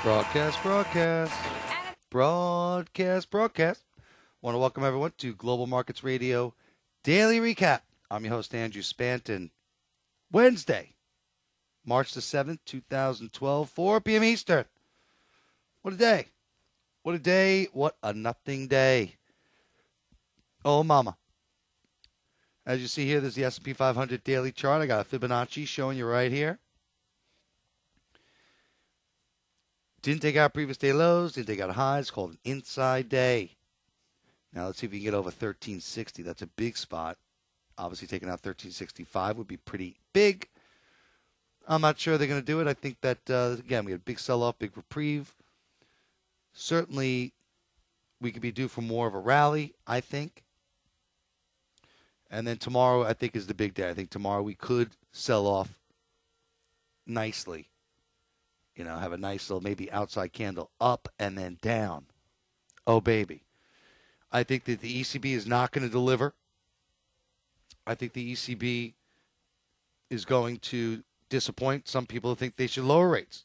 Broadcast. Want to welcome everyone to Global Markets Radio Daily Recap. I'm your host, Andrew Spanton. Wednesday, March the 7th, 2012, 4 p.m. Eastern. What a day. What a day. What a nothing day. Oh, mama. As you see here, there's the S&P 500 daily chart. I got a Fibonacci showing you right here. Didn't take out previous day lows, didn't take out highs, called an inside day. Now let's see if we can get over 1360. That's a big spot. Obviously taking out 1365 would be pretty big. I'm not sure they're going to do it. I think that, again, we had a big sell-off, big reprieve. Certainly we could be due for more of a rally, I think. And then tomorrow, I think, is the big day. I think tomorrow we could sell off nicely. You know, have a nice little maybe outside candle up and then down. Oh, baby. I think that the ECB is not going to deliver. I think the ECB is going to disappoint some people who think they should lower rates.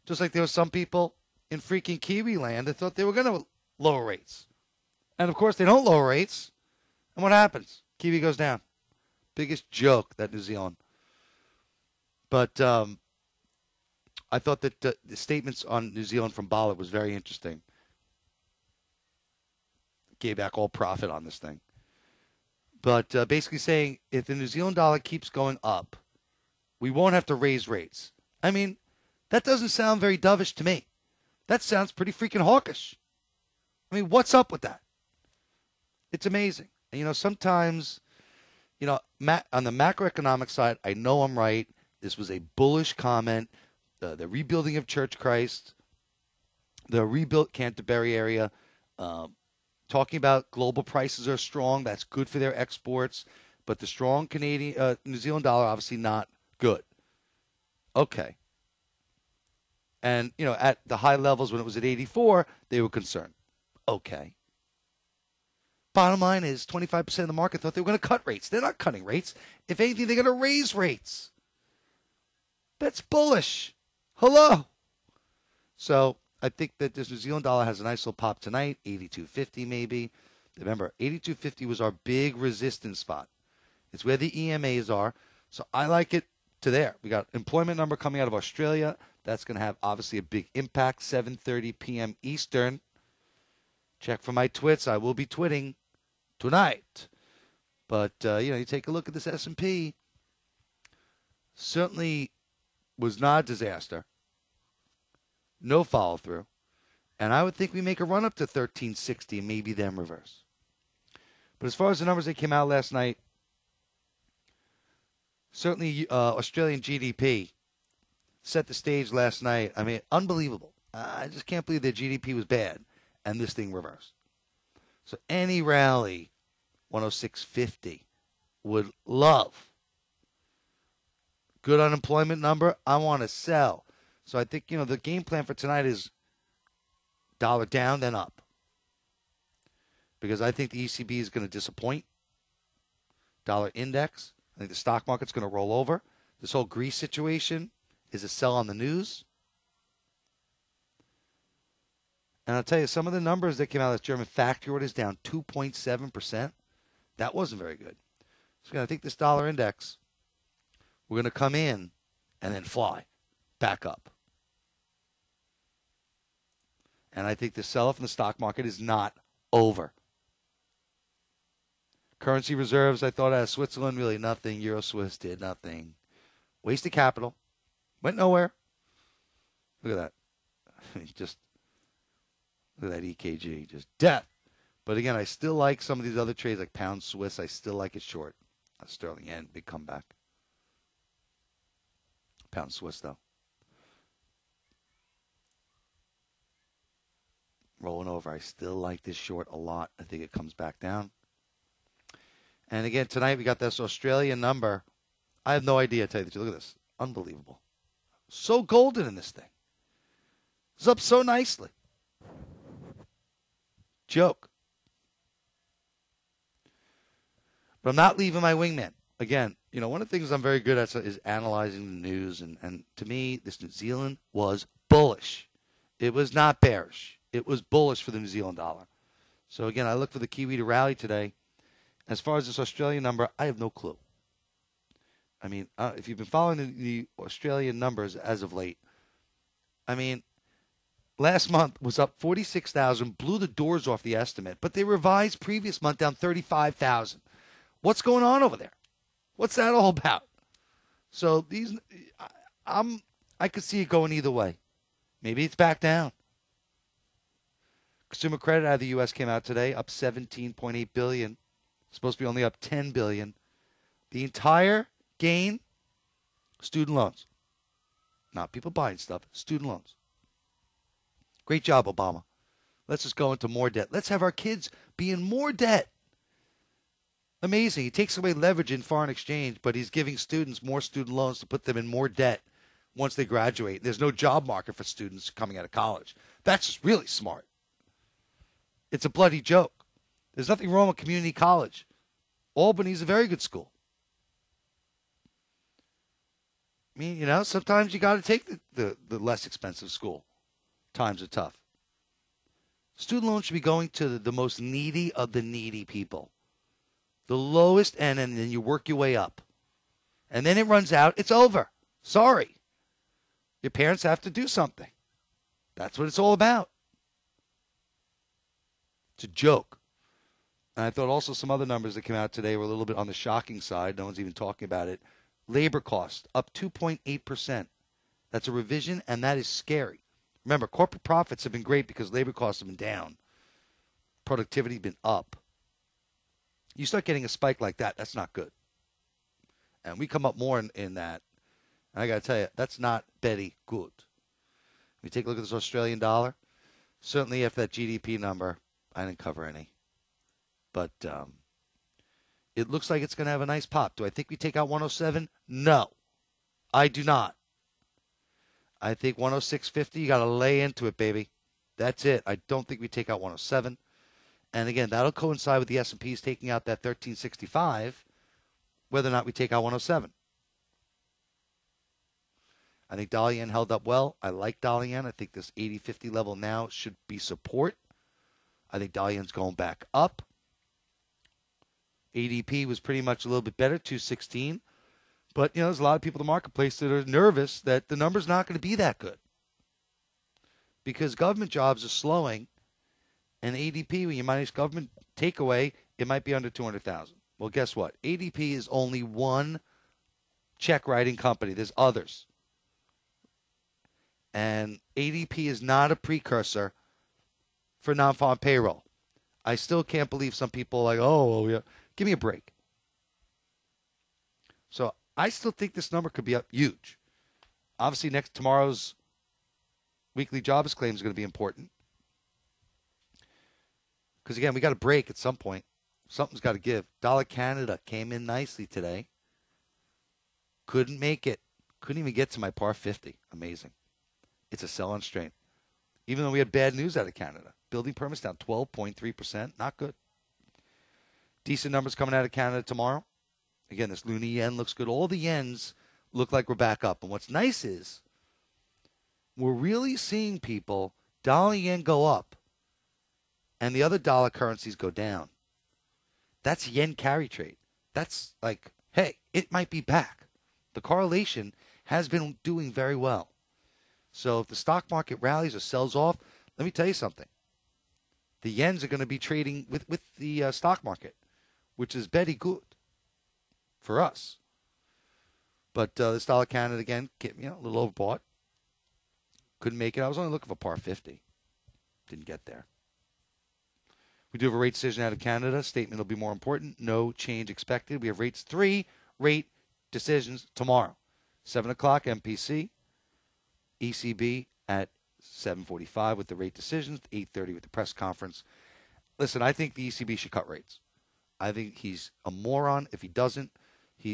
Just like there were some people in freaking Kiwi land that thought they were going to lower rates. And, of course, they don't lower rates. And what happens? Kiwi goes down. Biggest joke, that New Zealand. But I thought that the statements on New Zealand from Ballard was very interesting. Gave back all profit on this thing. But basically saying if the New Zealand dollar keeps going up, we won't have to raise rates. I mean, that doesn't sound very dovish to me. That sounds pretty freaking hawkish. I mean, what's up with that? It's amazing. And, you know, sometimes, you know, on the macroeconomic side, I know I'm right. This was a bullish comment. The rebuilding of Church Christ, the rebuilt Canterbury area, talking about global prices are strong. That's good for their exports. But the strong New Zealand dollar, obviously not good. Okay. And, you know, at the high levels when it was at 84, they were concerned. Okay. Bottom line is 25% of the market thought they were going to cut rates. They're not cutting rates. If anything, they're going to raise rates. That's bullish. Hello. So I think that this New Zealand dollar has a nice little pop tonight, 82.50 maybe. Remember, 82.50 was our big resistance spot. It's where the EMAs are. So I like it to there. We got employment number coming out of Australia. That's going to have obviously a big impact, 7:30 p.m. Eastern. Check for my twits. I will be twitting tonight. But, you take a look at this S&P. Certainly was not a disaster. No follow-through. And I would think we make a run up to 1360 and maybe then reverse. But as far as the numbers that came out last night, certainly Australian GDP set the stage last night. I mean, unbelievable. I just can't believe their GDP was bad and this thing reversed. So any rally, 106.50, would love. Good unemployment number, I want to sell. So I think, the game plan for tonight is dollar down, then up. Because I think the ECB is going to disappoint. Dollar index, I think the stock market's going to roll over. This whole Greece situation is a sell on the news. And I'll tell you, some of the numbers that came out of this German factory orders down 2.7%. That wasn't very good. So I think this dollar index, we're going to come in and then fly back up. And I think the sell-off in the stock market is not over. Currency reserves, I thought out of Switzerland, really nothing. Euro Swiss did nothing. Wasted capital. Went nowhere. Look at that. I mean, just look at that EKG. Just death. But again, I still like some of these other trades like pound Swiss. I still like it short. Sterling yen, big comeback. Pound Swiss, though. Rolling over. I still like this short a lot. I think it comes back down. And again, tonight we got this Australian number. I have no idea, to tell you the truth. Look at this. Unbelievable. So golden in this thing. It's up so nicely. Joke. But I'm not leaving my wingman. Again, one of the things I'm very good at is analyzing the news. And to me, this New Zealand was bullish. It was not bearish. It was bullish for the New Zealand dollar. So again, I look for the Kiwi to rally today. As far as this Australian number, I have no clue. I mean, if you've been following the Australian numbers as of late, I mean, last month was up 46,000, blew the doors off the estimate, but they revised previous month down 35,000. What's going on over there? What's that all about? So I could see it going either way. Maybe it's back down. Consumer credit out of the U.S. came out today, up 17.8 billion. Supposed to be only up 10 billion. The entire gain, student loans. Not people buying stuff, student loans. Great job, Obama. Let's just go into more debt. Let's have our kids be in more debt. Amazing. He takes away leverage in foreign exchange, but he's giving students more student loans to put them in more debt once they graduate. There's no job market for students coming out of college. That's just really smart. It's a bloody joke. There's nothing wrong with community college. Albany's a very good school. I mean, sometimes you got to take the less expensive school. Times are tough. Student loans should be going to the most needy of the needy people. The lowest end, and then you work your way up. And then it runs out. It's over. Sorry. Your parents have to do something. That's what it's all about. It's a joke. And I thought also some other numbers that came out today were a little bit on the shocking side. No one's even talking about it. Labor cost up 2.8%. That's a revision, and that is scary. Remember, corporate profits have been great because labor costs have been down. Productivity has been up. You start getting a spike like that, that's not good. And we come up more in that. And I got to tell you, that's not very good. We take a look at this Australian dollar. Certainly after that GDP number, I didn't cover any. But it looks like it's going to have a nice pop. Do I think we take out 107? No, I do not. I think 106.50, you got to lay into it, baby. That's it. I don't think we take out 107. And again, that'll coincide with the S&P's taking out that 1365, whether or not we take out 107. I think dollar yen held up well. I like dollar yen. I think this 80.50 level now should be support. I think dollar yen's going back up. ADP was pretty much a little bit better, 216. But, there's a lot of people in the marketplace that are nervous that the number's not going to be that good. Because government jobs are slowing, and ADP, when you minus government takeaway, it might be under 200,000. Well, guess what? ADP is only one check writing company. There's others. And ADP is not a precursor for non-farm payroll. I still can't believe some people are like, oh, yeah. Give me a break. So I still think this number could be up huge. Obviously, tomorrow's weekly jobs claim is going to be important. Because, again, we got to break at some point. Something's got to give. Dollar Canada came in nicely today. Couldn't make it. Couldn't even get to my par 50. Amazing. It's a sell on strength. Even though we had bad news out of Canada. Building permits down 12.3%. Not good. Decent numbers coming out of Canada tomorrow. Again, this loonie yen looks good. All the yens look like we're back up. And what's nice is we're really seeing people, dollar yen go up, and the other dollar currencies go down. That's yen carry trade. That's like, hey, it might be back. The correlation has been doing very well. So if the stock market rallies or sells off, let me tell you something. The yens are going to be trading with the stock market, which is very good for us. But this dollar Canada, again, a little overbought. Couldn't make it. I was only looking for par 50. Didn't get there. We do have a rate decision out of Canada. Statement will be more important. No change expected. We have 3 rate decisions tomorrow. 7 o'clock MPC. ECB at 7:45 with the rate decisions. 8:30 with the press conference. Listen, I think the ECB should cut rates. I think he's a moron if he doesn't.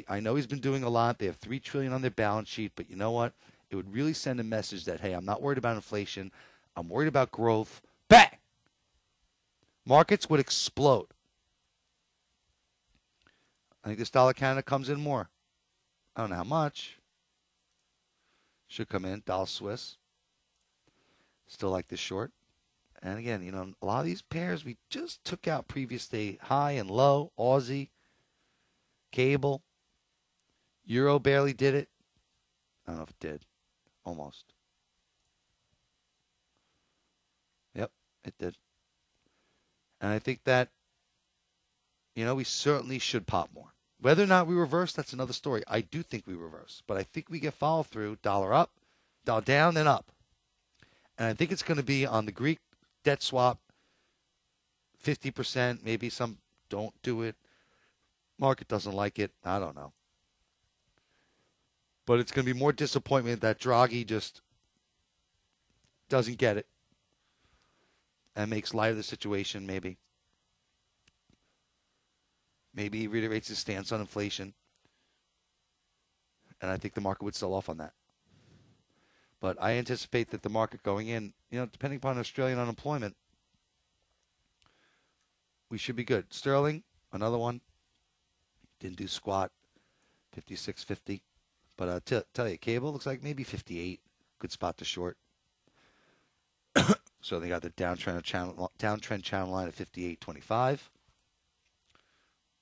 I know he's been doing a lot. They have $3 trillion on their balance sheet, but you know what? It would really send a message that, hey, I'm not worried about inflation. I'm worried about growth. Bang! Markets would explode. I think this dollar Canada comes in more. I don't know how much. Should come in. Dollar Swiss. Still like this short. And again, a lot of these pairs we just took out previous day high and low. Aussie, cable, Euro barely did it. I don't know if it did. Almost. Yep, it did. And I think that, we certainly should pop more. Whether or not we reverse, that's another story. I do think we reverse. But I think we get follow through, dollar up, dollar down, then up. And I think it's going to be on the Greek debt swap, 50%. Maybe some don't do it. Market doesn't like it. I don't know. But it's going to be more disappointment that Draghi just doesn't get it and makes light of the situation, maybe. Maybe he reiterates his stance on inflation. And I think the market would sell off on that. But I anticipate that the market going in, depending upon Australian unemployment, we should be good. Sterling, another one. Didn't do squat. 56.50. But tell you, cable looks like maybe 58. Good spot to short. So they got the downtrend channel line at 58.25.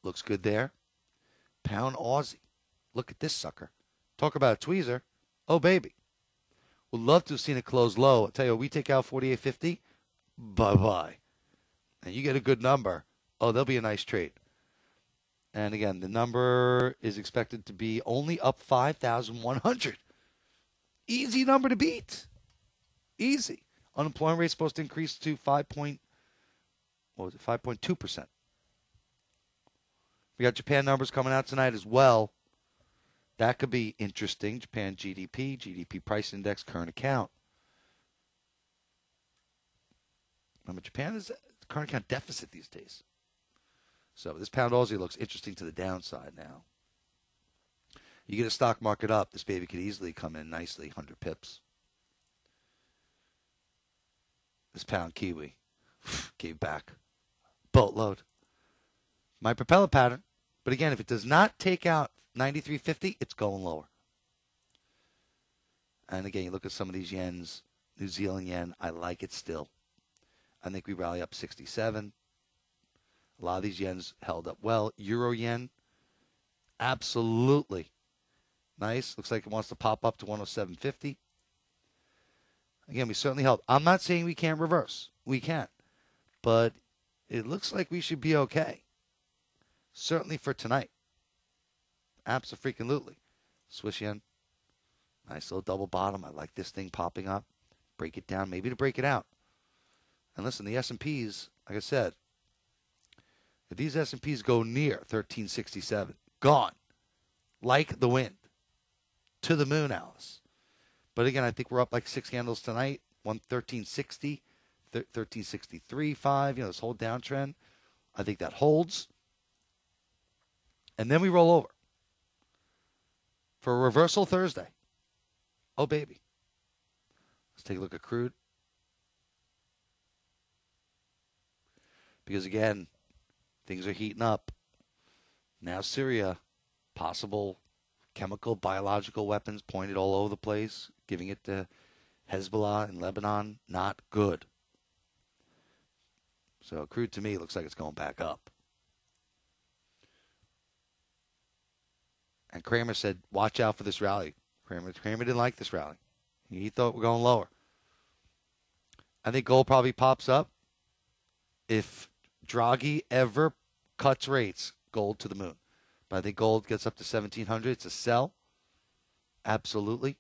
Looks good there. Pound Aussie. Look at this sucker. Talk about a tweezer. Oh, baby. Would love to have seen it close low. I'll tell you, we take out 48.50. Bye-bye. And you get a good number. Oh, there'll be a nice trade. And again, the number is expected to be only up 5,100. Easy number to beat. Easy. Unemployment rate is supposed to increase to 5.2%. We got Japan numbers coming out tonight as well. That could be interesting. Japan GDP price index, current account. Remember, Japan is current account deficit these days. So this pound Aussie looks interesting to the downside now. You get a stock market up, this baby could easily come in nicely, 100 pips. This pound Kiwi gave back. Boatload. My propeller pattern. But again, if it does not take out 93.50, it's going lower. And again, you look at some of these yens, New Zealand yen, I like it still. I think we rally up 67. A lot of these yens held up well. Euro yen, absolutely nice. Looks like it wants to pop up to 107.50. Again, we certainly held. I'm not saying we can't reverse. We can't. But it looks like we should be okay. Certainly for tonight. Abso-freaking-lutely. Swiss yen. Nice little double bottom. I like this thing popping up. Break it down. Maybe to break it out. And listen, the S&Ps, like I said, if these S&Ps go near 1367, gone. Like the wind. To the moon, Alice. But again, I think we're up like 6 handles tonight. 1360, 1363.5. This whole downtrend. I think that holds. And then we roll over for a reversal Thursday. Oh, baby. Let's take a look at crude. Because, again, things are heating up. Now Syria, possible chemical, biological weapons pointed all over the place, giving it to Hezbollah in Lebanon. Not good. So crude to me looks like it's going back up. And Kramer said, watch out for this rally. Kramer didn't like this rally. He thought we're going lower. I think gold probably pops up. If Draghi ever cuts rates, gold to the moon. But I think gold gets up to 1,700. It's a sell. Absolutely.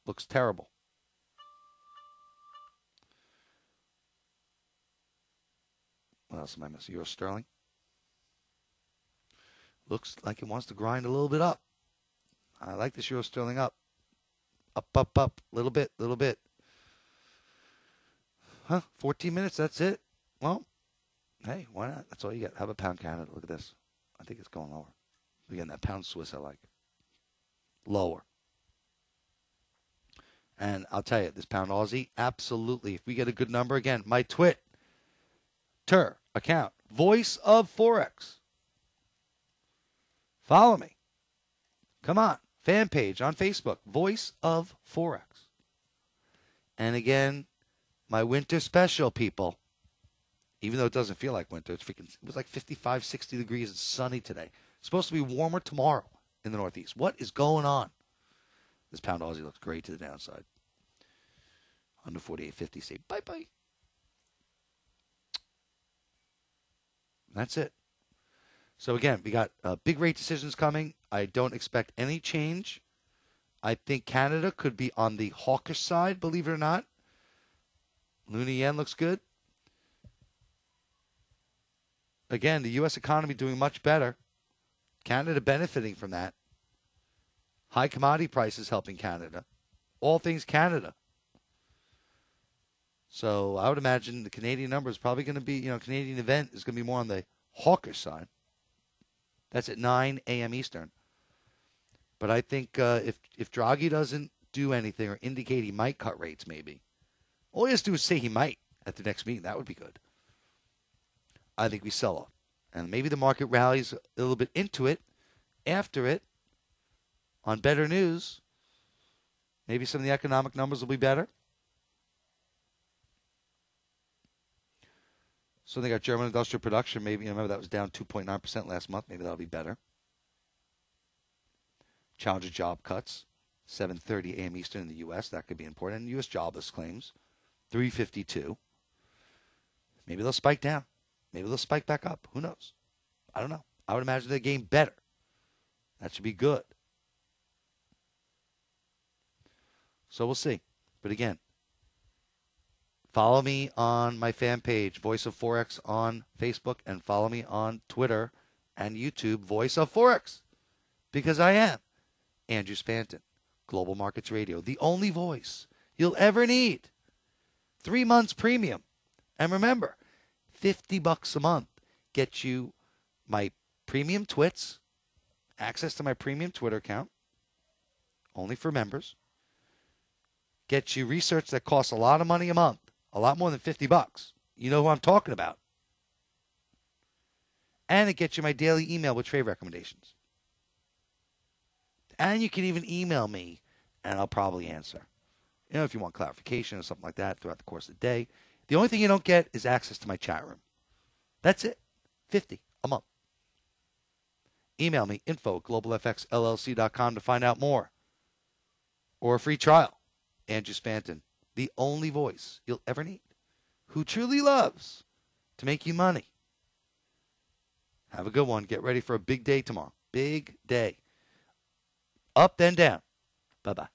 Looks terrible. What else am I missing? Euro sterling. Looks like it wants to grind a little bit up. I like this euro sterling up. Up, up, up. Little bit. Huh? 14 minutes, that's it? Well, hey, why not? That's all you get. How about pound Canada? Look at this. I think it's going lower. Again, that pound Swiss I like. Lower. And I'll tell you, this pound Aussie, absolutely. If we get a good number, again, my Twitter account, Voice of Forex. Follow me. Come on. Fan page on Facebook, Voice of Forex. And again, my winter special, people. Even though it doesn't feel like winter, it was like 55, 60 degrees and sunny today. It's supposed to be warmer tomorrow in the Northeast. What is going on? This pound Aussie looks great to the downside. Under 48.50, say bye-bye. That's it. So again, we got big rate decisions coming. I don't expect any change. I think Canada could be on the hawkish side, believe it or not. Luna yen looks good. Again, the U.S. economy doing much better. Canada benefiting from that. High commodity prices helping Canada. All things Canada. So I would imagine the Canadian number is probably going to be, Canadian event is going to be more on the hawkish side. That's at 9 a.m. Eastern. But I think if Draghi doesn't do anything or indicate he might cut rates, maybe. All he has to do is say he might at the next meeting. That would be good. I think we sell off. And maybe the market rallies a little bit into it, after it, on better news. Maybe some of the economic numbers will be better. So they got German industrial production. Maybe, remember that was down 2.9% last month. Maybe that'll be better. Challenger job cuts, 7:30 a.m. Eastern in the U.S. That could be important. And U.S. jobless claims, 352. Maybe they'll spike down. Maybe they'll spike back up. Who knows? I don't know. I would imagine they gain better. That should be good. So we'll see. But again, follow me on my fan page, Voice of Forex on Facebook, and follow me on Twitter and YouTube, Voice of Forex, because I am Andrew Spanton, Global Markets Radio, the only voice you'll ever need. 3 months premium. And remember, $50 a month gets you my premium twits, access to my premium Twitter account, only for members. Gets you research that costs a lot of money a month, a lot more than $50. You know who I'm talking about. And it gets you my daily email with trade recommendations. And you can even email me, and I'll probably answer. If you want clarification or something like that throughout the course of the day. The only thing you don't get is access to my chat room. That's it. $50 a month. Email me, info@globalfxllc.com to find out more. Or a free trial. Andrew Spanton, the only voice you'll ever need, who truly loves to make you money. Have a good one. Get ready for a big day tomorrow. Big day. Up, then down. Bye-bye.